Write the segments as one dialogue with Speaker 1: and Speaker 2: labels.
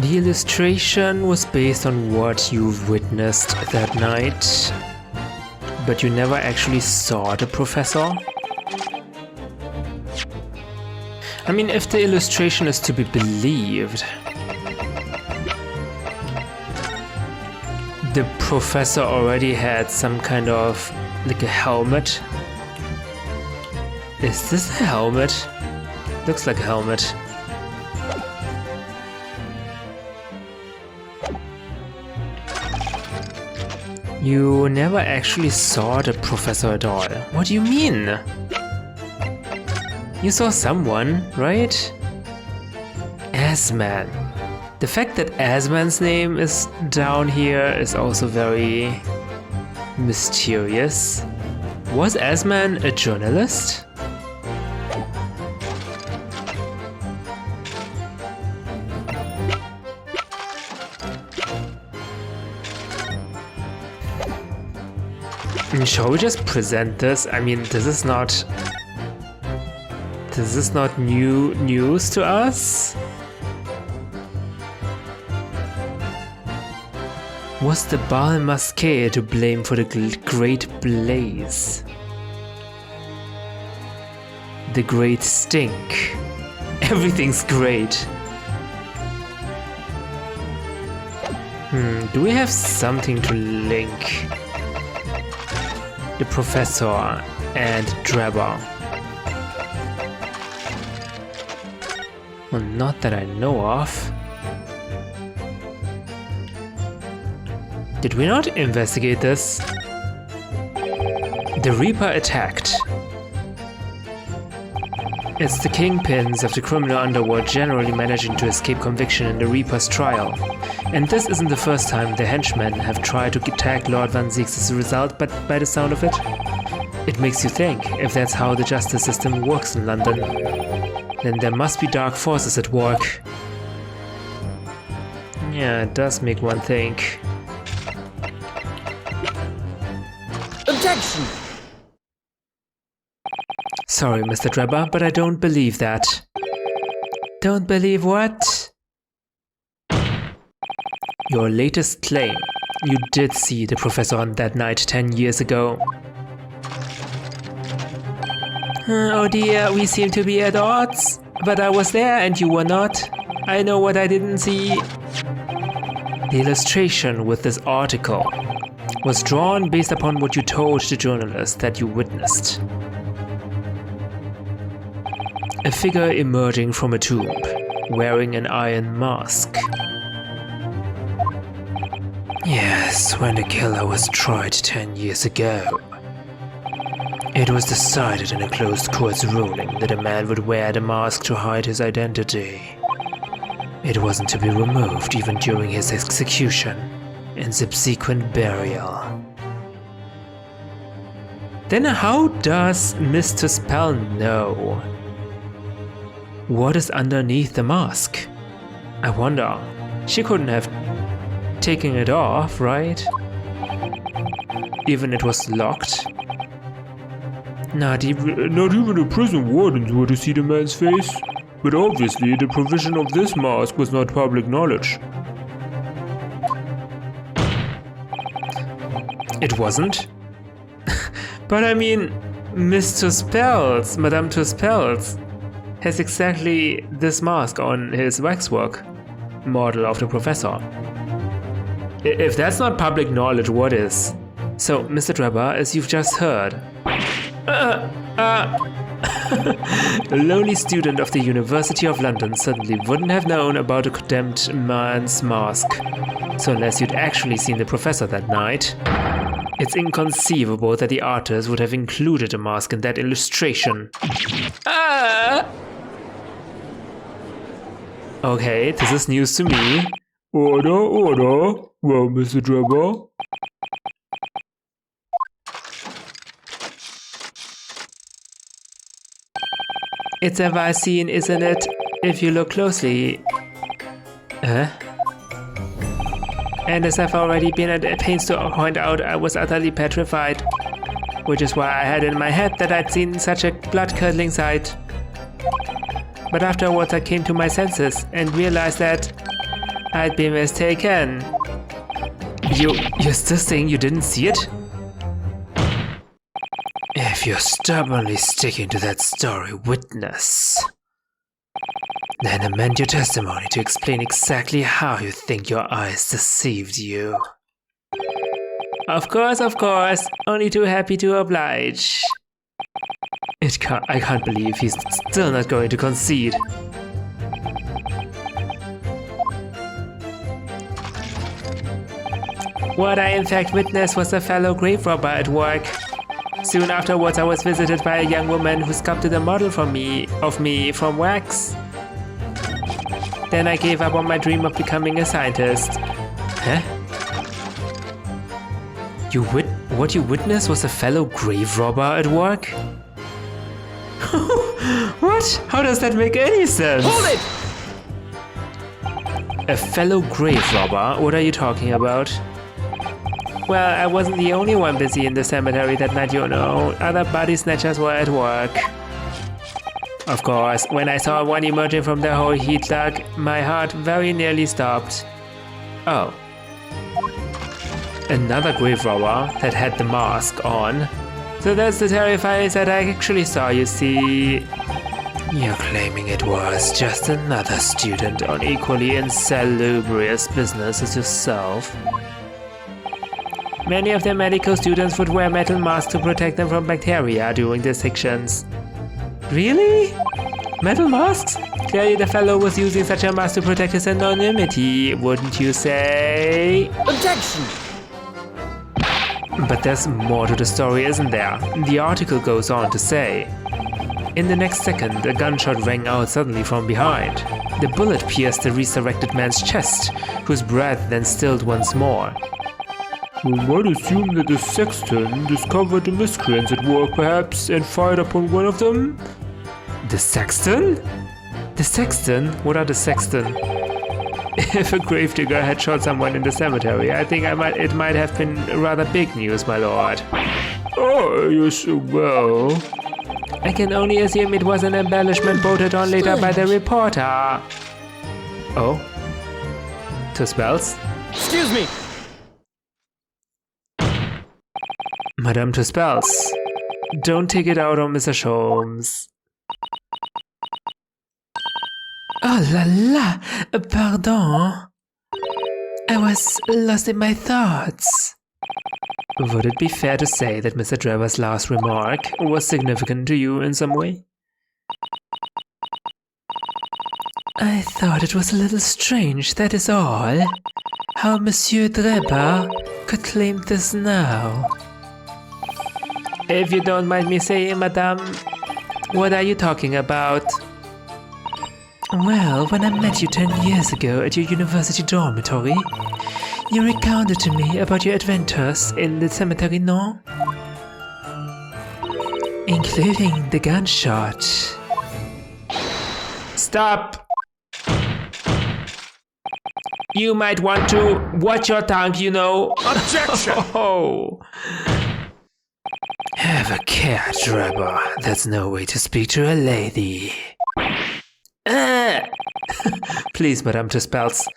Speaker 1: The illustration was based on what you've witnessed that night, but you never actually saw the professor? I mean, if the illustration is to be believed, the professor already had some kind of, like a helmet. Is this a helmet? Looks like a helmet. You never actually saw the professor at all. What do you mean? You saw someone, right? Asman. The fact that Asman's name is down here is also very mysterious. Was Asman a journalist? Shall we just present this? I mean, this is not new news to us. Was the Bal Masqué to blame for the Great Blaze? The Great Stink. Everything's great. Do we have something to link the professor and Drebber? Well, not that I know of. Did we not investigate this? The Reaper attacked. It's the kingpins of the criminal underworld generally managing to escape conviction in the Reaper's trial. And this isn't the first time the henchmen have tried to attack Lord Van Zieks as a result, but by the sound of it, it makes you think, if that's how the justice system works in London, then there must be dark forces at work. Yeah, it does make one think.
Speaker 2: Objection!
Speaker 1: Sorry, Mr. Drebber, but I don't believe that. Don't believe what? Your latest claim. You did see the professor on that night 10 years ago. Oh dear, we seem to be at odds. But I was there and you were not. I know what I didn't see. The illustration with this article was drawn based upon what you told the journalist that you witnessed. A figure emerging from a tomb, wearing an iron mask. Yes, when the killer was tried 10 years ago, it was decided in a closed court's ruling that a man would wear the mask to hide his identity. It wasn't to be removed even during his execution and subsequent burial. Then how does Mr. Spell know what is underneath the mask? I wonder. She couldn't have taken it off, right? Even it was locked. Not even the prison wardens were to see the man's face. But obviously the provision of this mask was not public knowledge. It wasn't? But I mean, Mr. Spells, Madame Tuspels, has exactly this mask on his waxwork model of the professor. If that's not public knowledge, what is? So, Mr. Drebber, as you've just heard, a lowly student of the University of London certainly wouldn't have known about a condemned man's mask. So unless you'd actually seen the professor that night, it's inconceivable that the artist would have included a mask in that illustration. Okay, this is news to me. Order, order. Well, Mr. Drebber. It's a vice scene, isn't it? If you look closely. Huh? And as I've already been at pains to point out, I was utterly petrified. Which is why I had in my head that I'd seen such a blood-curdling sight. But afterwards I came to my senses and realized that I'd be mistaken. You're still saying you didn't see it? If you're stubbornly sticking to that story, witness, then amend your testimony to explain exactly how you think your eyes deceived you. Of course, only too happy to oblige. I can't believe he's still not going to concede. What I in fact witnessed was a fellow grave robber at work. Soon afterwards I was visited by a young woman who sculpted a model of me from wax. Then I gave up on my dream of becoming a scientist. Huh? What you witnessed was a fellow grave robber at work? What? How does that make any sense?
Speaker 2: Hold it!
Speaker 1: A fellow grave robber? What are you talking about? Well, I wasn't the only one busy in the cemetery that night, you know. Other body snatchers were at work. Of course, when I saw one emerging from the hole he dug, my heart very nearly stopped. Oh. Another grave robber that had the mask on. So that's the terrifying that I actually saw, you see. You're claiming it was just another student on equally insalubrious business as yourself. Many of the medical students would wear metal masks to protect them from bacteria during dissections. Really? Metal masks? Clearly the fellow was using such a mask to protect his anonymity, wouldn't you say?
Speaker 2: Objection!
Speaker 1: But there's more to the story, isn't there? The article goes on to say, in the next second, a gunshot rang out suddenly from behind. The bullet pierced the resurrected man's chest, whose breath then stilled once more. We might assume that the sexton discovered the miscreants at work, perhaps, and fired upon one of them? The sexton? The sexton? What are the sexton? If a gravedigger had shot someone in the cemetery, I think it might have been rather big news, my lord. Oh, yes, well... I can only assume it was an embellishment bolted on later by the reporter. Oh? To spells?
Speaker 2: Excuse me!
Speaker 1: Madame to spells. Don't take it out on Mr. Sholmes. Oh la la, pardon. I was lost in my thoughts. Would it be fair to say that Mr. Trevor's last remark was significant to you in some way? I thought it was a little strange, that is all. How Monsieur Treber could claim this now. If you don't mind me saying, madame, what are you talking about? Well, when I met you 10 years ago at your university dormitory, you recounted to me about your adventures in the cemetery, no? Including the gunshot. Stop! You might want to watch your tongue, you know.
Speaker 2: Objection!
Speaker 1: Oh. Have a care, Treber. That's no way to speak to a lady. Please, Madame Tuspels,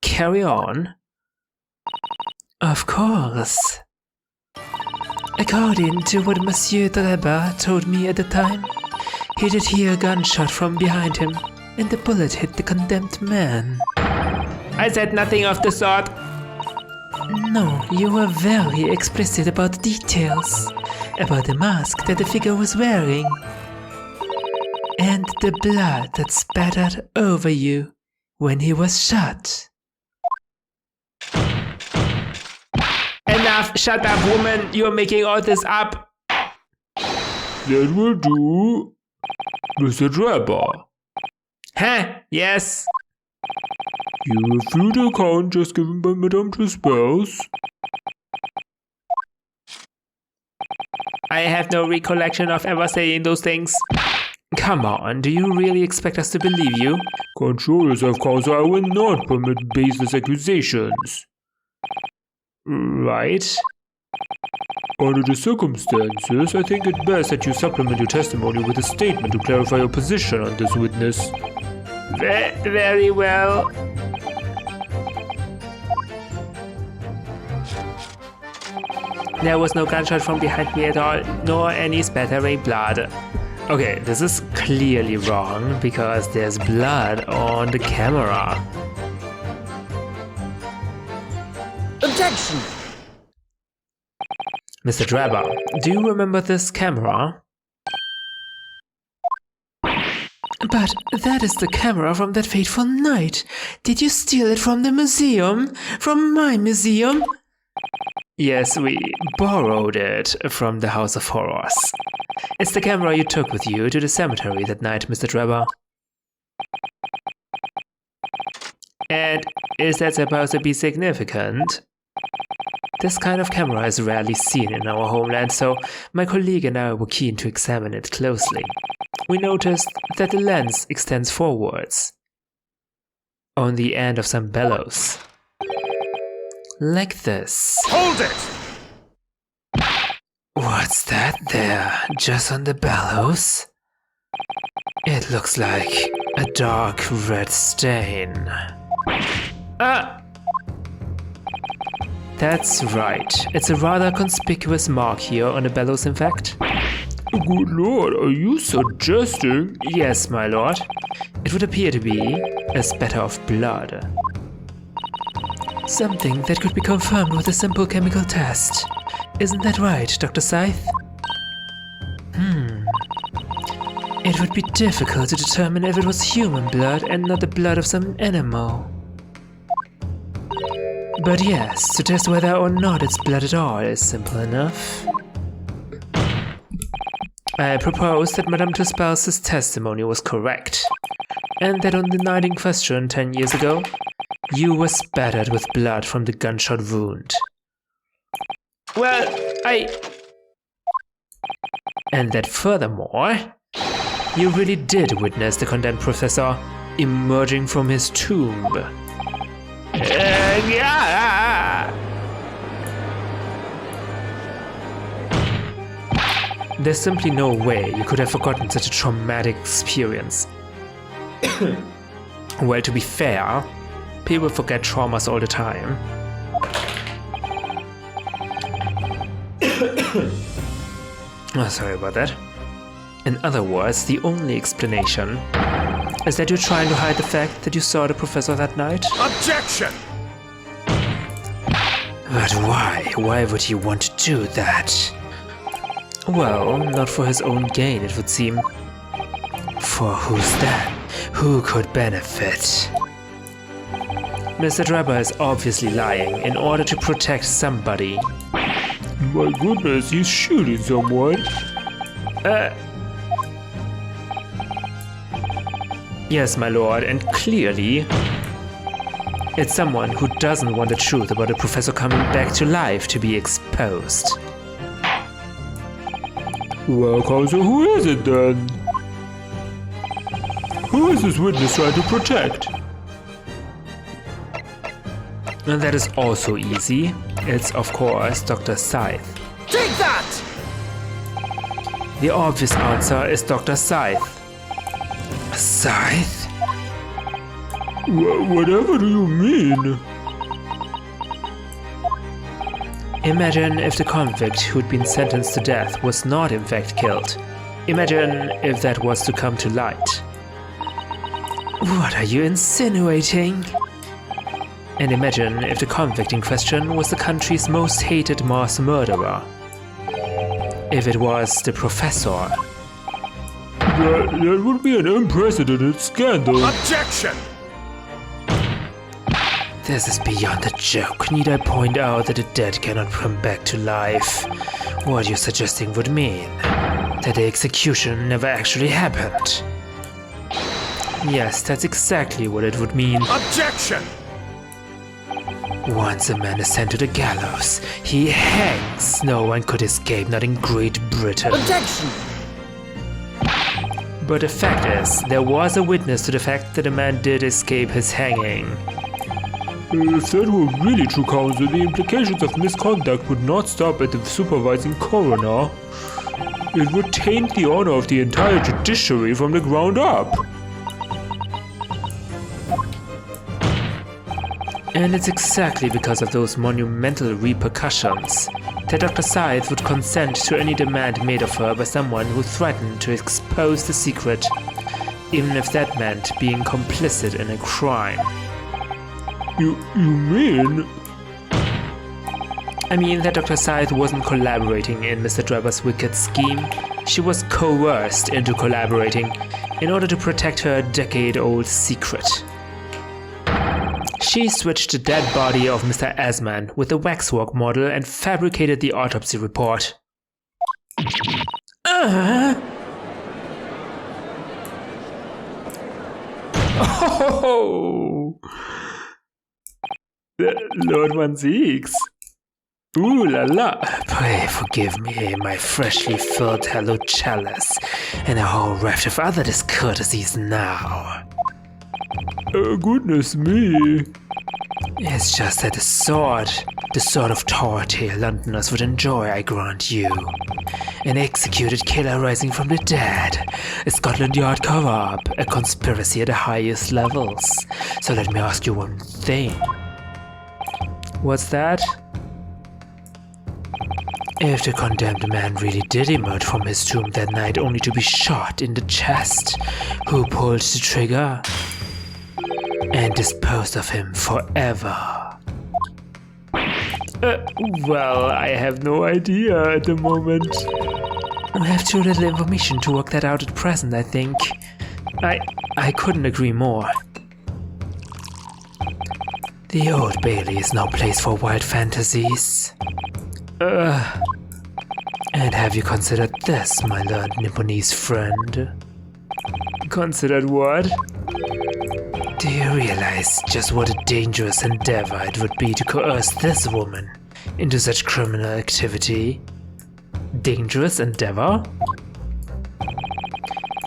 Speaker 1: carry on. Of course. According to what Monsieur Treber told me at the time, he did hear a gunshot from behind him, and the bullet hit the condemned man. I said nothing of the sort. No, you were very explicit about the details, about the mask that the figure was wearing, and the blood that spattered over you when he was shot. Enough! Shut up, woman! You're making all this up! That will do, Mr. Treber. Huh? Yes? You refute the account just given by Madame Tuspels? I have no recollection of ever saying those things. Come on, do you really expect us to believe you? Control yourself, cause I will not permit baseless accusations. Right? Under the circumstances, I think it best that you supplement your testimony with a statement to clarify your position on this witness. Very well. There was no gunshot from behind me at all, nor any spattering blood. Okay, this is clearly wrong because there's blood on the camera.
Speaker 2: Objection!
Speaker 1: Mr. Drebber, do you remember this camera? But that is the camera from that fateful night. Did you steal it from the museum? From my museum? Yes, we borrowed it from the House of Horrors. It's the camera you took with you to the cemetery that night, Mr. Drebber. And is that supposed to be significant? This kind of camera is rarely seen in our homeland, so my colleague and I were keen to examine it closely. We noticed that the lens extends forwards on the end of some bellows. Like this.
Speaker 2: Hold it!
Speaker 1: What's that there, just on the bellows? It looks like a dark red stain. Ah! That's right. It's a rather conspicuous mark here on the bellows, in fact. Good lord, are you suggesting? Yes, my lord. It would appear to be a spatter of blood. Something that could be confirmed with a simple chemical test. Isn't that right, Dr. Scythe? It would be difficult to determine if it was human blood and not the blood of some animal. But yes, to test whether or not it's blood at all is simple enough. I propose that Madame Tuspel's testimony was correct, and that on the night in question 10 years ago, you were spattered with blood from the gunshot wound. Well, And that furthermore, you really did witness the condemned professor emerging from his tomb. There's simply no way you could have forgotten such a traumatic experience. Well, to be fair, people forget traumas all the time. Oh, sorry about that. In other words, the only explanation is that you're trying to hide the fact that you saw the professor that night?
Speaker 2: Objection!
Speaker 1: But why? Why would he want to do that? Well, not for his own gain, it would seem. For who's that? Who could benefit? Mr. Drebber is obviously lying in order to protect somebody. My goodness, he's shooting someone. Yes, my lord, and clearly it's someone who doesn't want the truth about the professor coming back to life to be exposed. Well, counsel, who is it then? Who is this witness trying to protect? And that is also easy. It's, of course, Dr. Scythe.
Speaker 2: Take that!
Speaker 1: The obvious answer is Dr. Scythe. Scythe? Whatever do you mean? Imagine if the convict who'd been sentenced to death was not in fact killed. Imagine if that was to come to light. What are you insinuating? And imagine if the convict in question was the country's most hated mass murderer. If it was the professor. That would be an unprecedented scandal.
Speaker 2: Objection!
Speaker 1: This is beyond a joke. Need I point out that the dead cannot come back to life? What you're suggesting would mean that the execution never actually happened. Yes, that's exactly what it would mean.
Speaker 2: Objection!
Speaker 1: Once a man is sent to the gallows, he hangs. No one could escape, not in Great Britain.
Speaker 2: Objection!
Speaker 1: But the fact is, there was a witness to the fact that a man did escape his hanging. If that were really true, counsel, the implications of misconduct would not stop at the supervising coroner. It would taint the honor of the entire judiciary from the ground up. And it's exactly because of those monumental repercussions that Dr. Scythe would consent to any demand made of her by someone who threatened to expose the secret, even if that meant being complicit in a crime.
Speaker 2: You mean?
Speaker 1: I mean that Dr. Scythe wasn't collaborating in Mr. Drebber's wicked scheme. She was coerced into collaborating in order to protect her decade-old secret. She switched the dead body of Mr. Asman with the waxwork model and fabricated the autopsy report. Oh! Lord Van Zeeks. Ooh la la. Pray forgive me, my freshly filled hello chalice, and a whole raft of other discourtesies now.
Speaker 2: Goodness me.
Speaker 1: It's just that the sort of authority Londoners would enjoy, I grant you. An executed killer rising from the dead, a Scotland Yard cover-up, a conspiracy at the highest levels. So let me ask you one thing. What's that? If the condemned man really did emerge from his tomb that night only to be shot in the chest, who pulled the trigger? And disposed of him forever. Well, I have no idea at the moment. We have too little information to work that out at present, I think. I couldn't agree more. The Old Bailey is no place for wild fantasies. And have you considered this, my learned Nipponese friend? Considered what? Do you realize just what a dangerous endeavor it would be to coerce this woman into such criminal activity? Dangerous endeavor?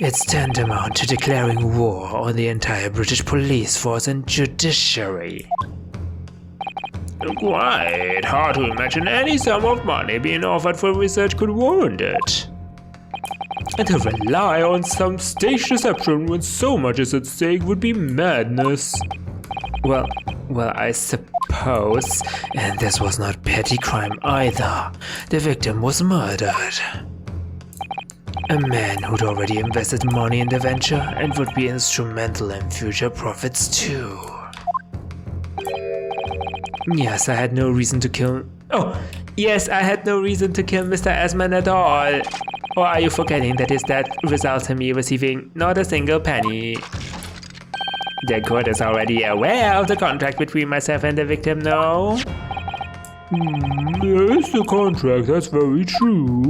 Speaker 1: It's tantamount to declaring war on the entire British police force and judiciary. Quite hard to imagine any sum of money being offered for research could warrant it. And to rely on some stage deception when so much is at stake would be madness. Well, I suppose. And this was not petty crime either. The victim was murdered. A man who'd already invested money in the venture and would be instrumental in future profits too. Yes, I had no reason to kill... Oh, yes, I had no reason to kill Mr. Asman at all. Or are you forgetting that his death results in me receiving not a single penny? The court is already aware of the contract between myself and the victim, no?
Speaker 2: There is the contract, that's very true.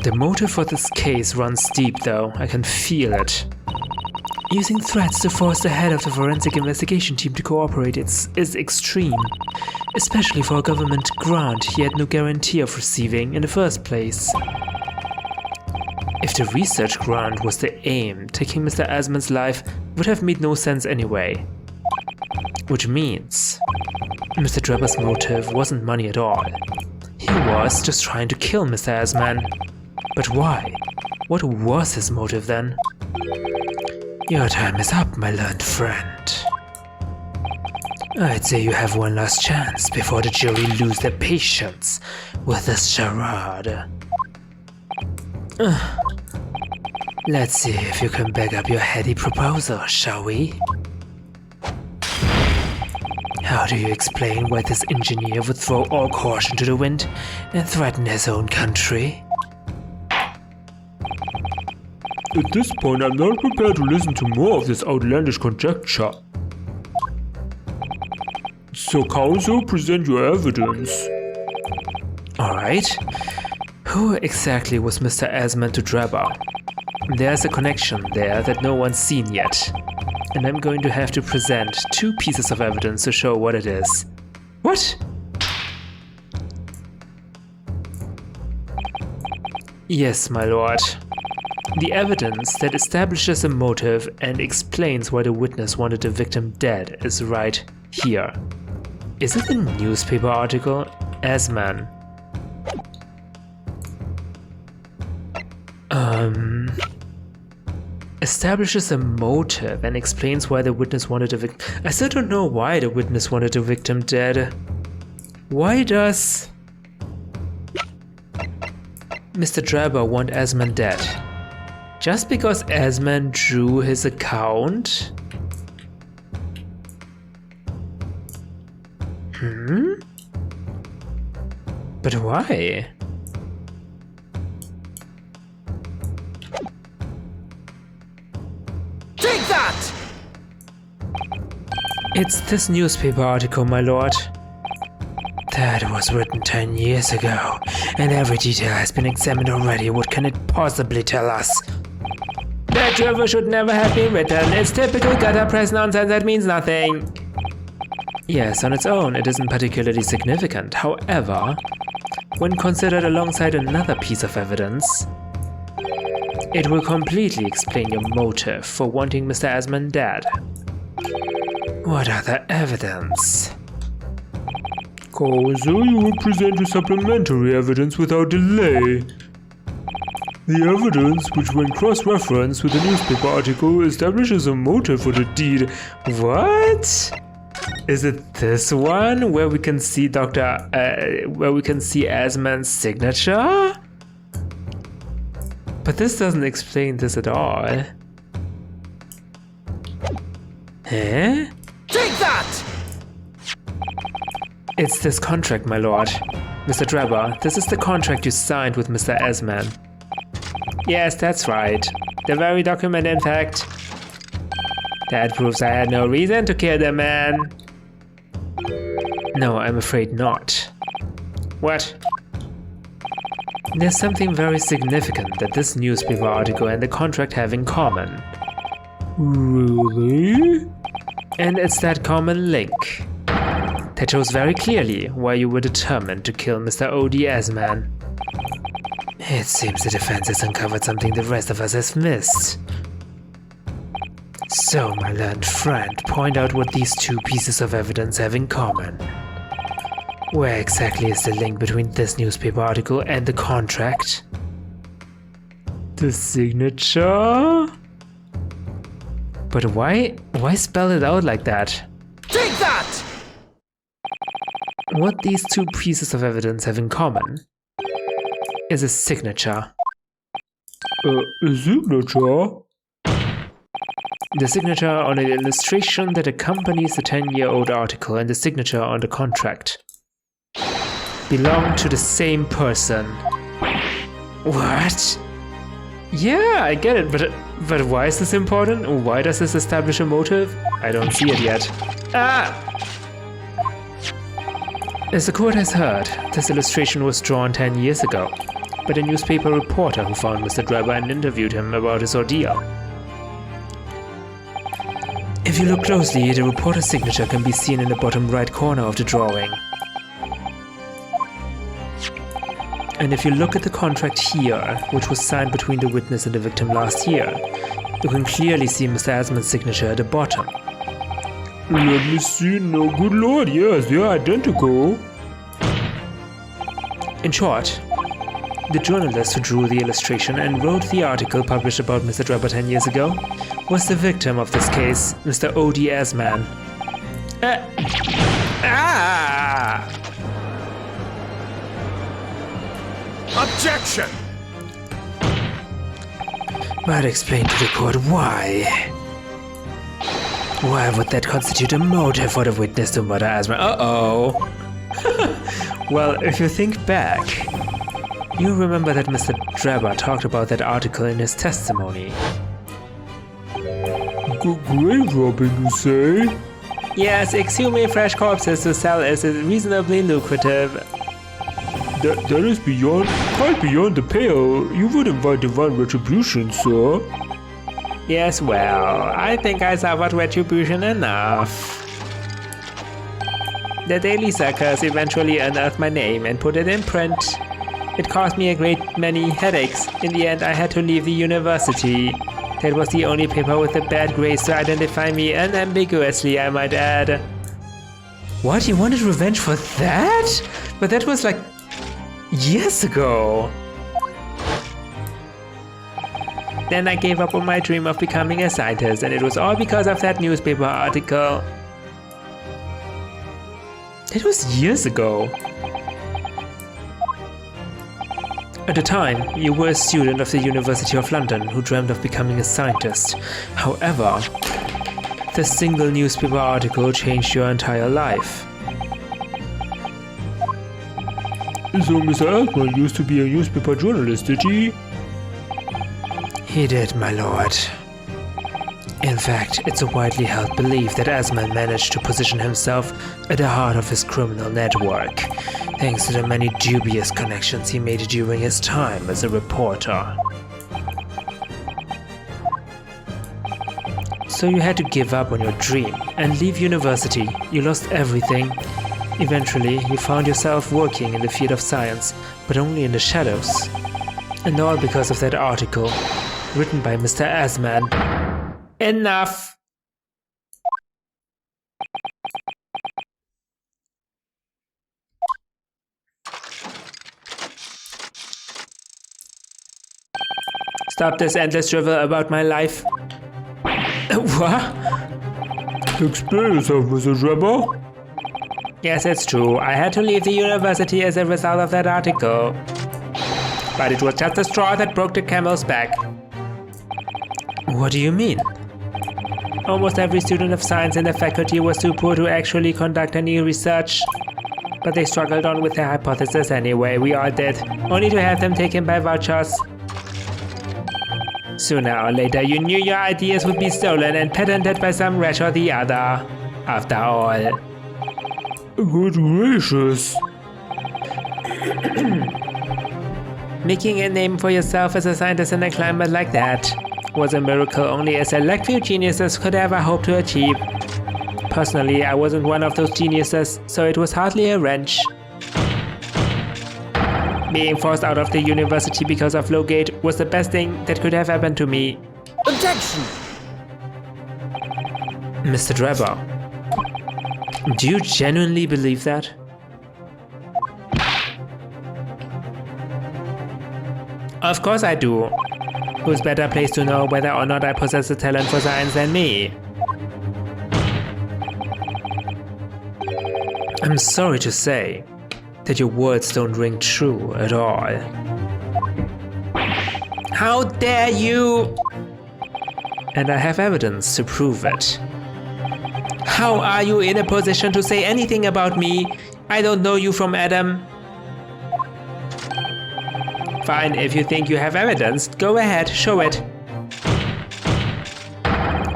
Speaker 1: The motive for this case runs deep though, I can feel it. Using threats to force the head of the forensic investigation team to cooperate is extreme, especially for a government grant he had no guarantee of receiving in the first place. If the research grant was the aim, taking Mr. Asman's life would have made no sense anyway. Which means Mr. Drebber's motive wasn't money at all. He was just trying to kill Mr. Asman. But why? What was his motive then? Your time is up, my learned friend. I'd say you have one last chance before the jury lose their patience with this charade. Let's see if you can back up your heady proposal, shall we? How do you explain why this engineer would throw all caution to the wind and threaten his own country?
Speaker 2: At this point, I'm not prepared to listen to more of this outlandish conjecture. So, counsel, present your evidence.
Speaker 1: Alright. Who exactly was Mr. Asman to Drebber? There's a connection there that no one's seen yet. And I'm going to have to present 2 pieces of evidence to show what it is. What? Yes, my lord. The evidence that establishes a motive and explains why the witness wanted the victim dead is right here. Is it a newspaper article? Asman. Establishes a motive and explains why the witness wanted the victim. I still don't know why the witness wanted the victim dead. Why does Mr. Drabber want Asman dead? Just because Asman drew his account? But why?
Speaker 3: Take that!
Speaker 1: It's this newspaper article, my lord. That was written 10 years ago, and every detail has been examined already. What can it possibly tell us? That river should never have been written. It's typical gutter press nonsense that means nothing. Yes, on its own, it isn't particularly significant. However, when considered alongside another piece of evidence, it will completely explain your motive for wanting Mr. Asman dead. What other evidence?
Speaker 2: Counsel, you will present your supplementary evidence without delay. The evidence, which when cross-referenced with the newspaper article, establishes a motive for the deed.
Speaker 1: What? Is it this one where we can see where we can see Asman's signature? But this doesn't explain this at all. Huh?
Speaker 3: Take that!
Speaker 1: It's this contract, my lord. Mr. Drabber, this is the contract you signed with Mr. Asman. Yes, that's right. The very document, in fact. That proves I had no reason to kill the man. No, I'm afraid not. What? There's something very significant that this newspaper article and the contract have in common.
Speaker 2: Really?
Speaker 1: And it's that common link that shows very clearly why you were determined to kill Mr. O.D. Asman. It seems the defense has uncovered something the rest of us has missed. So, my learned friend, point out what these two pieces of evidence have in common. Where exactly is the link between this newspaper article and the contract? The signature? But why spell it out like that?
Speaker 3: Take that!
Speaker 1: What these two pieces of evidence have in common is a signature.
Speaker 2: A signature?
Speaker 1: The signature on an illustration that accompanies the 10-year-old article and the signature on the contract belong to the same person. What? Yeah, I get it, but why is this important? Why does this establish a motive? I don't see it yet. Ah! As the court has heard, this illustration was drawn 10 years ago by a newspaper reporter who found Mr. Drabber and interviewed him about his ordeal. If you look closely, the reporter's signature can be seen in the bottom right corner of the drawing. And if you look at the contract here, which was signed between the witness and the victim last year, you can clearly see Mr. Asman's signature at the bottom.
Speaker 2: Let me see. No, good lord, yes, they're identical.
Speaker 1: In short, the journalist who drew the illustration and wrote the article published about Mr. Drabber 10 years ago was the victim of this case, Mr. O.D. Asman.
Speaker 3: Objection!
Speaker 1: But explain to the court why. Why would that constitute a motive for the witness to murder Asman? Uh-oh. Well, if you think back, you remember that Mr. Drabber talked about that article in his testimony.
Speaker 2: Grave robbing, you say?
Speaker 1: Yes, exhuming fresh corpses to sell is reasonably lucrative.
Speaker 2: That is quite beyond the pale. You would invite divine retribution, sir.
Speaker 1: Yes, well, I think I suffered retribution enough. The Daily Circus eventually unearthed my name and put it in print. It caused me a great many headaches. In the end, I had to leave the university. That was the only paper with a bad grades to identify me unambiguously, I might add. What? You wanted revenge for that? But that was like years ago. Then I gave up on my dream of becoming a scientist, and it was all because of that newspaper article. It was years ago. At the time, you were a student of the University of London who dreamed of becoming a scientist. However, the single newspaper article changed your entire life.
Speaker 2: So Mr. Altman used to be a newspaper journalist, did he?
Speaker 1: He did, my lord. In fact, it's a widely held belief that Asman managed to position himself at the heart of his criminal network, thanks to the many dubious connections he made during his time as a reporter. So you had to give up on your dream and leave university. You lost everything. Eventually, you found yourself working in the field of science, but only in the shadows. And all because of that article, written by Mr. Asman. Enough! Stop this endless drivel about my life. What?
Speaker 2: Explain yourself, Mr. Drebber.
Speaker 1: Yes, it's true. I had to leave the university as a result of that article. But it was just the straw that broke the camel's back. What do you mean? Almost every student of science in the faculty was too poor to actually conduct any research. But they struggled on with their hypothesis anyway, we all did, only to have them taken by vultures. Sooner or later, you knew your ideas would be stolen and patented by some wretch or the other. After all.
Speaker 2: Good gracious.
Speaker 1: Making a name for yourself as a scientist in a climate like that was a miracle only a select few geniuses could ever hope to achieve. Personally, I wasn't one of those geniuses, so it was hardly a wrench. Being forced out of the university because of Lowgate was the best thing that could have happened to me.
Speaker 3: Objection!
Speaker 1: Mr. Drebber, do you genuinely believe that? Of course I do. Who's better placed to know whether or not I possess a talent for science than me? I'm sorry to say that your words don't ring true at all. How dare you! And I have evidence to prove it. How are you in a position to say anything about me? I don't know you from Adam. Fine, if you think you have evidence, go ahead, show it.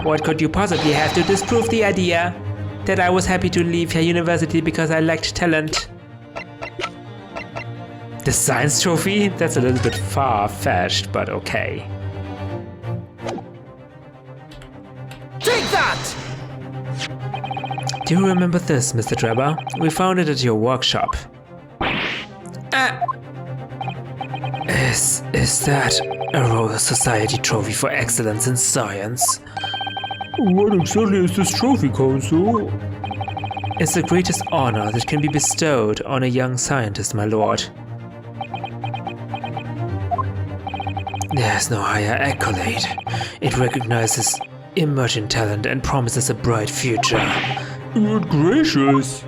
Speaker 1: What could you possibly have to disprove the idea that I was happy to leave your university because I lacked talent? The science trophy? That's a little bit far-fetched, but okay.
Speaker 3: Take that!
Speaker 1: Do you remember this, Mr. Drebber? We found it at your workshop. Is that a Royal Society trophy for excellence in science?
Speaker 2: What exactly is this trophy, Counsel?
Speaker 1: It's the greatest honor that can be bestowed on a young scientist, my lord. There's no higher accolade. It recognizes emerging talent and promises a bright future.
Speaker 2: Good gracious.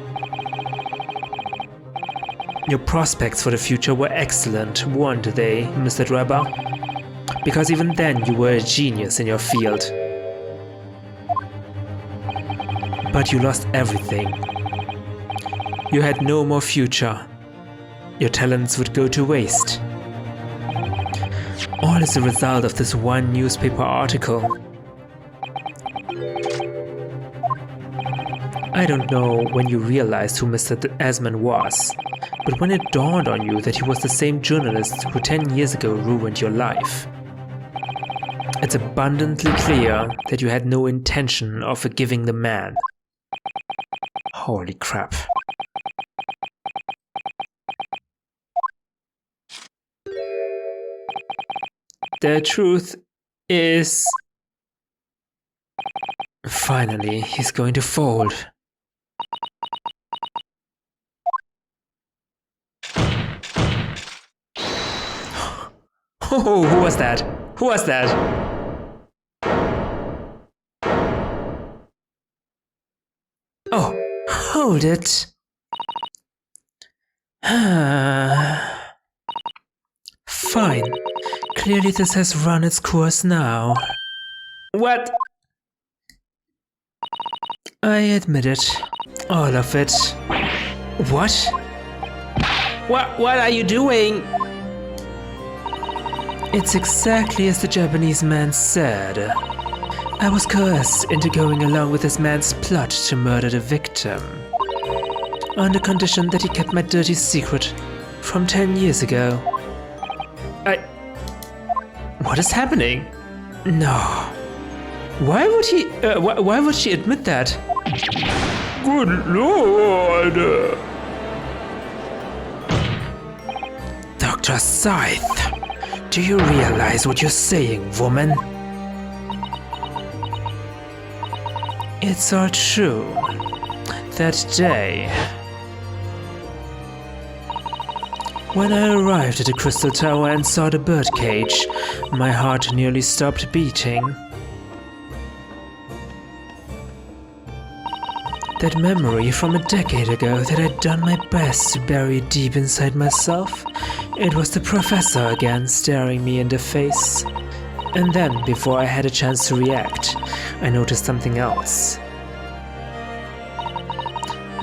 Speaker 1: Your prospects for the future were excellent, weren't they, Mr. Drebber? Because even then you were a genius in your field. But you lost everything. You had no more future. Your talents would go to waste. All is a result of this one newspaper article. I don't know when you realized who Mr. Asman was, but when it dawned on you that he was the same journalist who 10 years ago ruined your life. It's abundantly clear that you had no intention of forgiving the man. Holy crap. The truth is... Finally, he's going to fold. Oh, who was that? Who was that? Oh, hold it. Fine. Clearly this has run its course now. What? I admit it. All of it. What? What are you doing? It's exactly as the Japanese man said. I was coerced into going along with this man's plot to murder the victim. On the condition that he kept my dirty secret from 10 years ago. What is happening? No. Why would he... why would she admit that?
Speaker 2: Good lord!
Speaker 1: Dr. Scythe, do you realize what you're saying, woman? It's all true. That day, when I arrived at the Crystal Tower and saw the birdcage, my heart nearly stopped beating. That memory from a decade ago that I'd done my best to bury deep inside myself, it was the professor again staring me in the face. And then, before I had a chance to react, I noticed something else.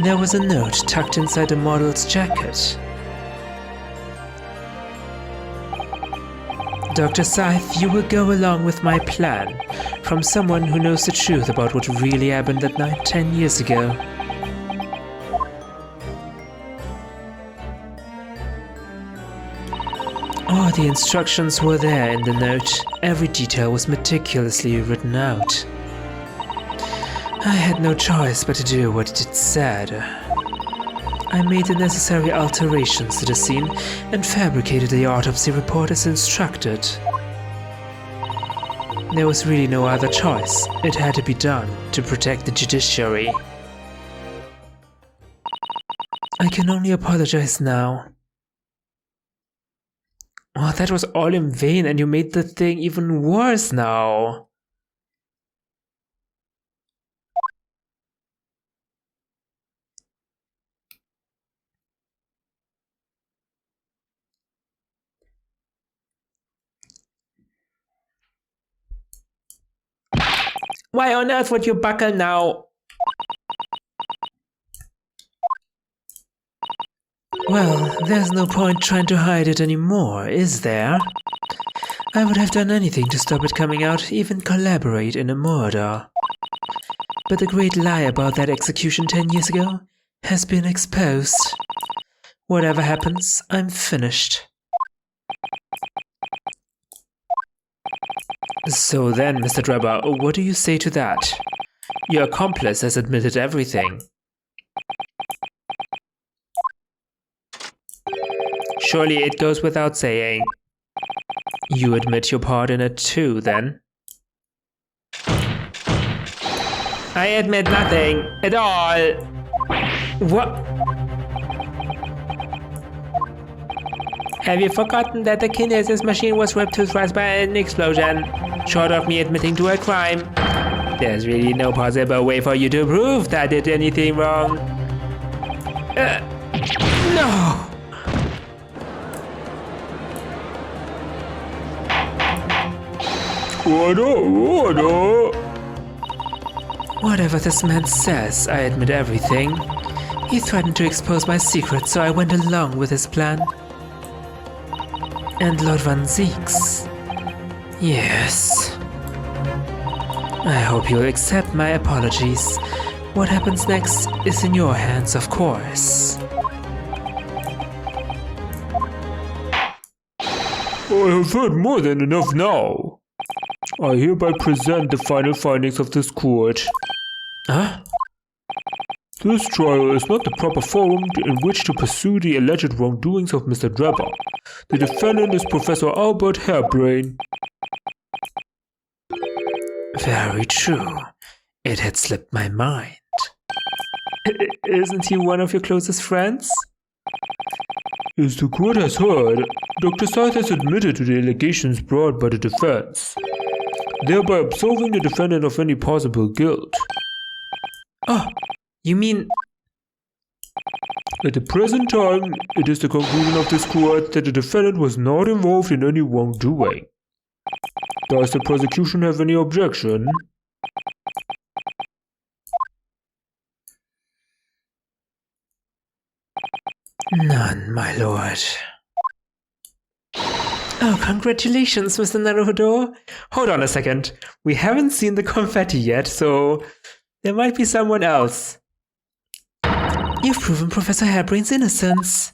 Speaker 1: There was a note tucked inside the model's jacket. Dr. Scythe, you will go along with my plan, from someone who knows the truth about what really happened that night 10 years ago. All the instructions were there in the note. Every detail was meticulously written out. I had no choice but to do what it said. I made the necessary alterations to the scene and fabricated the autopsy report as instructed. There was really no other choice. It had to be done to protect the judiciary. I can only apologize now. Oh, that was all in vain, and you made the thing even worse now. Why on earth would you buckle now? Well, there's no point trying to hide it anymore, is there? I would have done anything to stop it coming out, even collaborate in a murder. But the great lie about that execution 10 years ago has been exposed. Whatever happens, I'm finished. So then, Mr. Drebber, what do you say to that? Your accomplice has admitted everything. Surely it goes without saying. You admit your part in it too, then? I admit nothing at all. What? Have you forgotten that the kinesis machine was ripped to shreds by an explosion? Short of me admitting to a crime, there's really no possible way for you to prove that I did anything wrong. No!
Speaker 2: Order!
Speaker 1: Whatever this man says, I admit everything. He threatened to expose my secret, so I went along with his plan. And Lord Van Zeeks. Yes. I hope you'll accept my apologies. What happens next is in your hands, of course.
Speaker 2: I have heard more than enough now. I hereby present the final findings of this court.
Speaker 1: Huh?
Speaker 2: This trial is not the proper forum in which to pursue the alleged wrongdoings of Mr. Drebber. The defendant is Professor Albert Hairbrain.
Speaker 1: Very true. It had slipped my mind. Isn't he one of your closest friends?
Speaker 2: As the court has heard, Dr. Scythe has admitted to the allegations brought by the defense, thereby absolving the defendant of any possible guilt.
Speaker 1: Oh, you mean...
Speaker 2: At the present time, it is the conclusion of this court that the defendant was not involved in any wrongdoing. Does the prosecution have any objection?
Speaker 1: None, my lord. Oh, congratulations, Mr. Naruhodo. Hold on a second. We haven't seen the confetti yet, so there might be someone else. You've proven Professor Hairbrain's innocence.